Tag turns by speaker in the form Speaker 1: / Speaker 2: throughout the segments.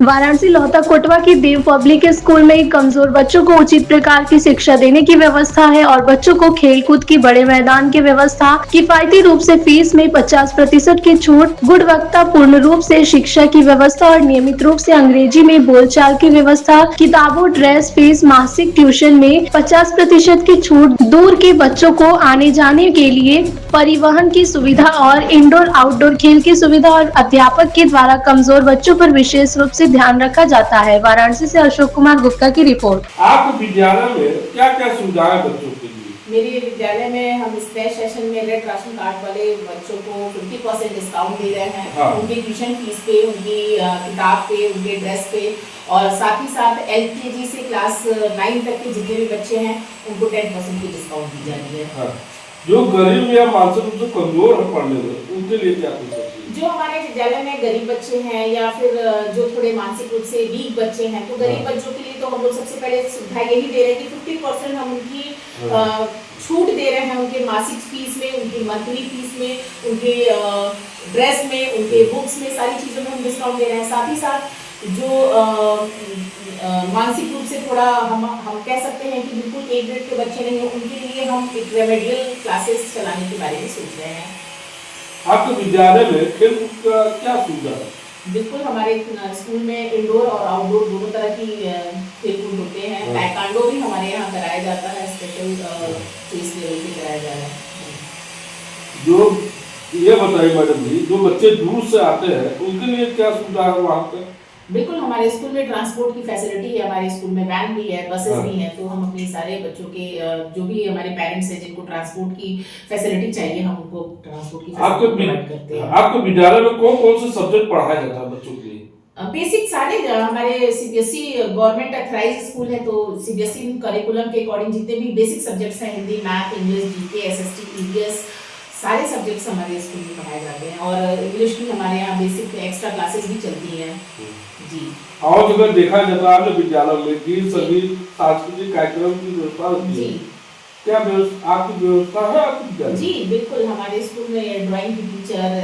Speaker 1: वाराणसी लौता कोटवा की देव public school में कमजोर बच्चों को उचित प्रकार की शिक्षा देने की व्यवस्था है और बच्चों को खेलकूद की बड़े मैदान की व्यवस्था, किफायती रूप से फीस में 50% की छूट, गुणवत्ता पूर्ण रूप से शिक्षा की व्यवस्था और नियमित रूप से अंग्रेजी में बोलचाल की व्यवस्था, किताबों, ड्रेस, फीस, मासिक ट्यूशन में 50% की छूट, दूर के बच्चों को आने जाने के लिए परिवहन की सुविधा और इंडोर आउटडोर खेल की सुविधा और अध्यापक के द्वारा कमजोर बच्चों पर विशेष रूप से ध्यान रखा जाता है। वाराणसी से अशोक कुमार गुप्ता की रिपोर्ट।
Speaker 2: आपके विद्यालय में क्या क्या सुविधाएं बच्चों के लिए?
Speaker 3: मेरे विद्यालय में हम इस नए सेशन में रेड राशन कार्ड वाले बच्चों को 50% डिस्काउंट दे रहे हैं।
Speaker 2: हाँ।
Speaker 3: उनकी ट्यूशन फीस पे, उनकी किताब पे, उनके ड्रेस पे, और साथ ही साथ LKG से क्लास 9 तक के जितने भी बच्चे हैं उनको 10% की डिस्काउंट दी जा रही है।
Speaker 2: हाँ। जो गरीब या मानसिक रूप से कमजोर है पढ़ने में, उनके लिए क्या कुछ है?
Speaker 3: जो हमारे विद्यालय में गरीब बच्चे हैं या फिर जो थोड़े मानसिक रूप से वीक बच्चे हैं, तो गरीब बच्चों के लिए तो हम लोग सबसे पहले सुविधा यही दे रहे हैं कि 50% हम उनकी छूट दे रहे हैं, उनके मासिक फीस में, उनकी मंथली फीस में, उनके ड्रेस में, उनके बुक्स में, सारी चीज़ों में हम डिस्काउंट दे रहे हैं। साथ ही साथ जो मानसिक रूप से थोड़ा हम कह सकते हैं कि बिल्कुल ए ग्रेड के बच्चे नहीं हैं, उनके लिए हम एक रेमेडियल क्लासेस चलाने के बारे में सोच रहे हैं।
Speaker 2: आपके विद्यालय में खेलकूद का क्या सुविधा है?
Speaker 3: बिल्कुल, हमारे स्कूल में इंडोर और आउटडोर दोनों तरह की खेलकूद होते हैं। टाइकांडो भी हमारे यहाँ कराया जाता है, स्पेशल फेस लेवल पे कराया जा रहा है।
Speaker 2: जो ये बताइए मैडम जी, जो बच्चे दूर से आते हैं उनके लिए क्या सुविधा है वहाँ पे?
Speaker 3: बिल्कुल, हमारे स्कूल में ट्रांसपोर्ट की फैसिलिटी है, हमारे स्कूल में वैन भी है, बसेस भी हैं, तो हम अपने सारे बच्चों के जो भी हमारे पेरेंट्स हैं जिनको ट्रांसपोर्ट की फैसिलिटी चाहिए, हम उनको ट्रांसपोर्ट की फैसिलिटी प्रोवाइड करते हैं।
Speaker 2: आपके विद्यालय में कौन कौन से सब्जेक्ट पढ़ाया जाता है बच्चों के लिए?
Speaker 3: बेसिक सारे हमारे CBSE गवर्नमेंट अथराइज स्कूल है, तो CBSE करिकुलम के अकॉर्डिंग जितने भी बेसिक सब्जेक्ट्स हैं, Hindi, math, English, GK, SST, EVS, सारे सब्जेक्ट्स हमारे स्कूल में पढ़ाए जाते हैं। और इंग्लिश की हमारे यहाँ बेसिक एक्स्ट्रा क्लासेस भी चलती हैं जी।
Speaker 2: और जगह देखा जाता है विद्यालय में कि सभी सांस्कृतिक कार्यक्रम की व्यवस्था होती है, क्या आपकी व्यवस्था है आपके विद्यालय?
Speaker 3: जी बिल्कुल, हमारे स्कूल में ड्राइंग की टीचर,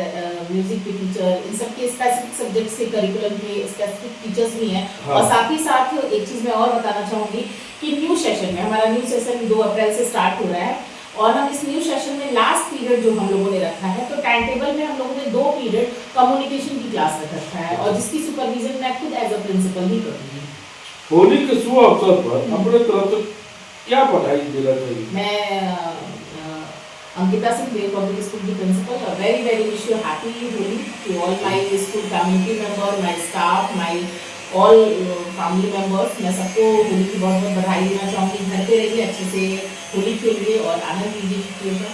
Speaker 3: म्यूजिक की टीचर, इन सब के स्पेसिफिक सब्जेक्ट्स के करिकुलम के स्पेसिफिक टीचर्स भी हैं। हाँ। और साथ ही साथ एक चीज़ मैं और बताना चाहूँगी कि न्यू सेशन में, हमारा न्यू सेशन 2 अप्रैल से स्टार्ट हो रहा है, और हम इस न्यू सेशन में लास्ट पीरियड जो हम लोगों ने रखा है, तो टाइम टेबल में हम लोगों ने 2 पीरियड कम्युनिकेशन की क्लास रख रखा है, और जिसकी सुपरविजन मैं खुद एज अ प्रिंसिपल ही करूँगी।
Speaker 2: होली के शुभ अवसर पर अपने तरफ से क्या बधाई देना चाहिए?
Speaker 3: मैं अंकिता सिंह, देव पब्लिक स्कूल की principal, very very wish you happy Holi to all my school community member, my staff, my all family members. मैं सबको होली की बहुत बहुत बधाई देना चाहूँगी। घर पे रहिए, अच्छे से होली खेलिए और आनंद लीजिए छुट्टियों का।